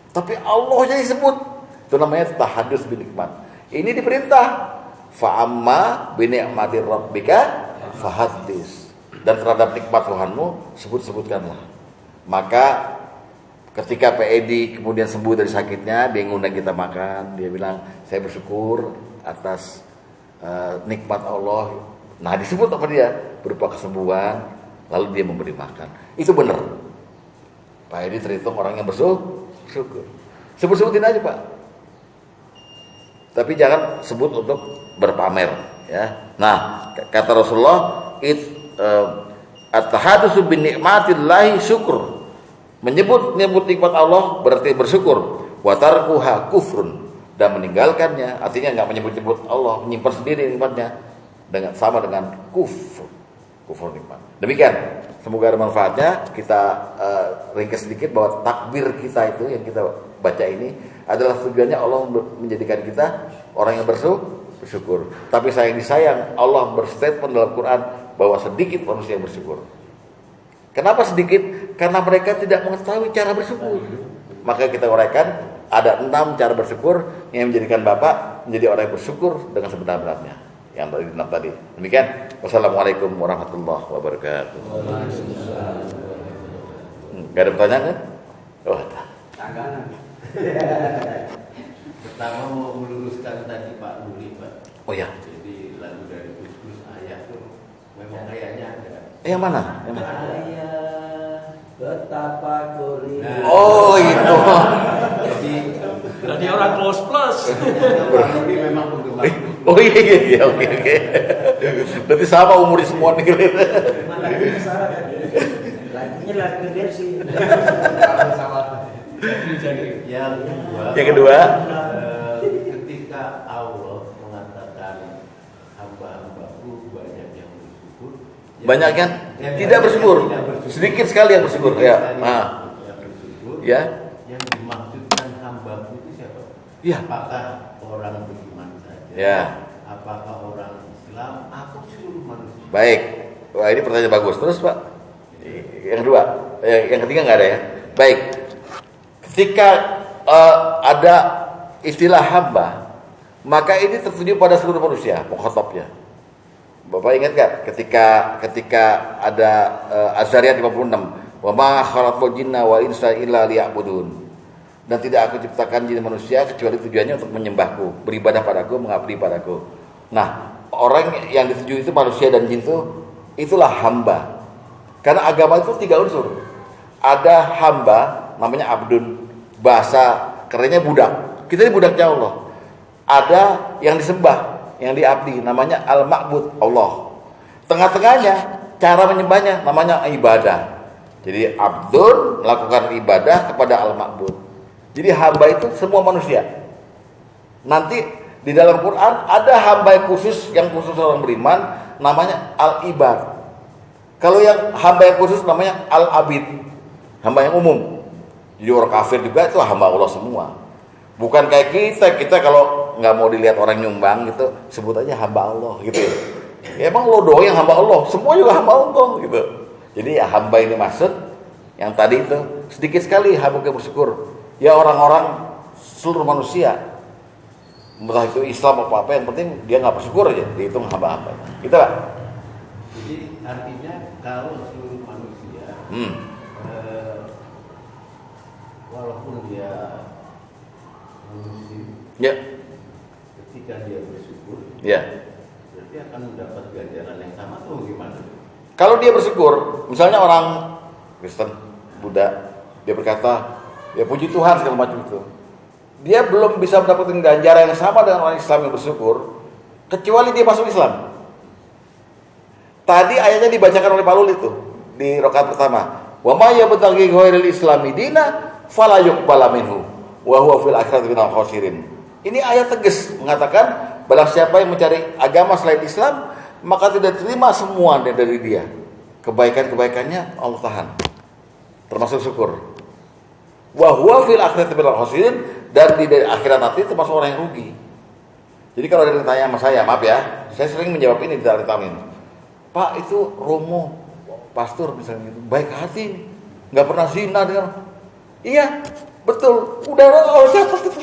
Speaker 1: Tapi Allahnya disebut, itu namanya tahadus bin nikmat. Ini diperintah, fa'amma bi ni'mati rabbika fahaddis. Dan terhadap nikmat Tuhanmu sebut-sebutkanlah. Maka ketika PED kemudian sembuh dari sakitnya, dia ngundang kita makan, dia bilang saya bersyukur atas nikmat Allah. Nah disebut apa dia? Berupa kesembuhan, lalu dia memberi makan. Itu benar. Pak Edi terhitung orang yang bersyukur. Sebut-sebutin aja Pak. Tapi jangan sebut untuk berpamer. Ya. Nah kata Rasulullah, at-tahadusu bin nikmatillahi syukur. Menyebut nikmat Allah berarti bersyukur. Wa tarkuha kufrun, dan meninggalkannya artinya enggak menyebut-nyebut Allah, menyimpan sendiri nikmatnya, sama dengan kufur nikmat. Demikian, semoga ada manfaatnya. Kita ringkas sedikit bahwa takbir kita itu yang kita baca ini adalah tujuannya Allah menjadikan kita orang yang bersyukur. Tapi sayang disayang, Allah berstatement dalam Quran bahwa sedikit manusia yang bersyukur. Kenapa sedikit? Karena mereka tidak mengetahui cara bersyukur. Maka kita uraikan ada 6 cara bersyukur yang menjadikan Bapak menjadi orang yang bersyukur dengan sebenar-benarnya. Yang tadi 6 tadi. Demikian. Wassalamualaikum warahmatullahi wabarakatuh. Gak ada pertanyaan kan? Oh, ada.
Speaker 3: Pertama mau meluruskan tadi Pak Luli Pak.
Speaker 1: Oh ya.
Speaker 3: Jadi lagu dari Gus Ayah tuh memang kayaknya ada.
Speaker 1: Yang mana? Yang mana?
Speaker 3: Ayah betapa kori.
Speaker 1: Oh itu.
Speaker 2: Jadi orang close plus.
Speaker 3: Tapi memang penggemar.
Speaker 1: Oh iya oke. Berarti sama umur semua nih.
Speaker 4: Mana ini salah kan? Lagunya lagu versi.
Speaker 3: Sama. Yang
Speaker 1: kedua,
Speaker 3: ketika Allah mengatakan hamba-hambaku banyak yang bersyukur.
Speaker 1: banyak kan? Tidak bersyukur. Sedikit sekali yang bersyukur. Ya. Nah.
Speaker 3: Yang bersyukur.
Speaker 1: Ya.
Speaker 3: Yang dimaksudkan hambaku itu siapa?
Speaker 1: Ya.
Speaker 3: Apakah orang beriman saja?
Speaker 1: Ya.
Speaker 3: Apakah orang Islam atau seluruh manusia?
Speaker 1: Baik. Wah ini pertanyaan bagus. Terus Pak. Yang kedua, yang ketiga nggak ada ya. Baik. Ketika ada istilah hamba, maka ini tertuju pada seluruh manusia, mukhatabnya. Bapak ingat gak ketika ada Az-Zariyat 56, wa ma khalaqul jinna wal insa illa liya'budun. Dan tidak aku ciptakan jin manusia kecuali tujuannya untuk menyembahku, beribadah padaku, mengabdi padaku. Nah, orang yang dituju itu manusia dan jin itu itulah hamba. Karena agama itu 3 unsur. Ada hamba namanya abdun, bahasa kerennya budak. Kita ini budaknya Allah. Ada yang disembah, yang diabdi, namanya al-ma'bud, Allah. Tengah-tengahnya cara menyembahnya namanya ibadah. Jadi abdun melakukan ibadah kepada al-ma'bud. Jadi hamba itu semua manusia. Nanti di dalam Quran ada hamba yang khusus orang beriman namanya al-ibad. Kalau yang hamba yang khusus namanya al-abid, hamba yang umum. Jadi orang kafir juga itu hamba Allah semua. Bukan kayak kita kalau nggak mau dilihat orang nyumbang gitu, sebut aja hamba Allah gitu. Ya, emang lo doang yang hamba Allah, semua juga hamba Allah gitu. Jadi ya hamba ini maksud yang tadi itu sedikit sekali hamba yang bersyukur. Ya orang-orang seluruh manusia, entah itu Islam apa yang penting dia nggak bersyukur aja, dihitung hamba-hamba. Gitu Pak.
Speaker 3: Jadi artinya kalau seluruh manusia walaupun dia muslim,
Speaker 1: Ya.
Speaker 3: ketika dia bersyukur,
Speaker 1: Ya.
Speaker 3: berarti akan mendapat ganjaran yang sama atau gimana?
Speaker 1: Kalau dia bersyukur, misalnya orang Kristen, Buddha, dia berkata, ya puji Tuhan segala macam itu. Dia belum bisa mendapatkan ganjaran yang sama dengan orang Islam yang bersyukur, kecuali dia masuk Islam. Tadi ayatnya dibacakan oleh Pak Lul itu di rakaat pertama. Wa may yabtaghi ghairal islami dina fala yuqbala minhu wa huwa fil akhirati minal khasirin. Ini ayat tegas mengatakan barang siapa yang mencari agama selain Islam maka tidak terima semua dari dia. Kebaikan-kebaikannya Allah tahan. Termasuk syukur. Wa huwa fil akhirati minal khasirin, dan di akhirat nanti termasuk orang yang rugi. Jadi kalau ada yang tanya sama saya, maaf ya, saya sering menjawab ini di Darul Tamin. Pak, itu Romo pastor misalnya gitu, baik hati, nggak pernah zina dengan. Iya, betul. Udah Allah catat itu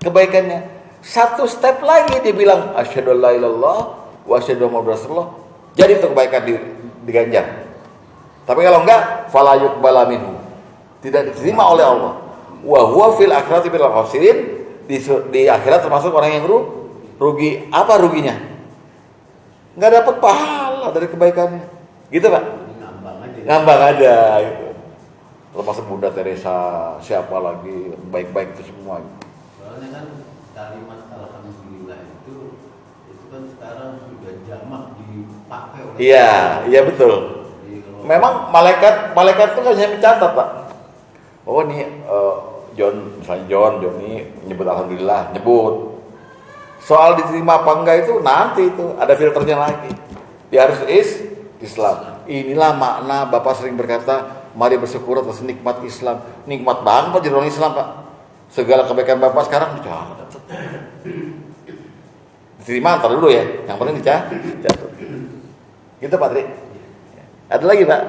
Speaker 1: kebaikannya. Satu step lagi dia bilang asyhadu alla ilaha illallah wa asyhadu anna muhammadar rasulullah. Jadi itu kebaikan diganjar. Tapi kalau enggak, fala yuqbala minhu. Tidak diterima oleh Allah. Wa huwa fil akhirati minal khasirin. Di akhirat termasuk orang yang rugi. Apa ruginya? Enggak dapat pahala dari kebaikannya. Gitu, Pak? Ngambang aja gitu. Termasuk Bunda Teresa, siapa lagi, baik-baik itu semua gitu.
Speaker 3: Soalnya kan kalimat alhamdulillah itu kan sekarang sudah jamak dipakai oleh.
Speaker 1: Iya betul. Memang malaikat itu kan hanya mencatat, Pak. Oh nih misalnya Johnny nyebut alhamdulillah, nyebut. Soal diterima apa enggak itu nanti itu ada filternya lagi. Dia harus Islam. Inilah makna Bapak sering berkata, mari bersyukur atas nikmat Islam. Nikmat banget Pak jadi orang Islam, Pak. Segala kebaikan Bapak sekarang dicatat. Diterima antar dulu ya. Yang penting dicatat. Gitu Pak Tri. Ada lagi Pak?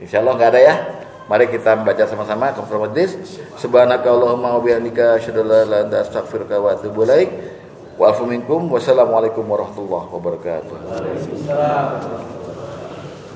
Speaker 1: Insya Allah nggak ada ya. Mari kita membaca sama-sama kafaratul majlis. Subhanakallahumma wa bihamdika asyhadu an la ilaha illa anta astaghfiruka wa atubu ilaik. Wa afu minkum. Wassalamualaikum warahmatullahi wabarakatuh.
Speaker 4: Waalaikumsalam.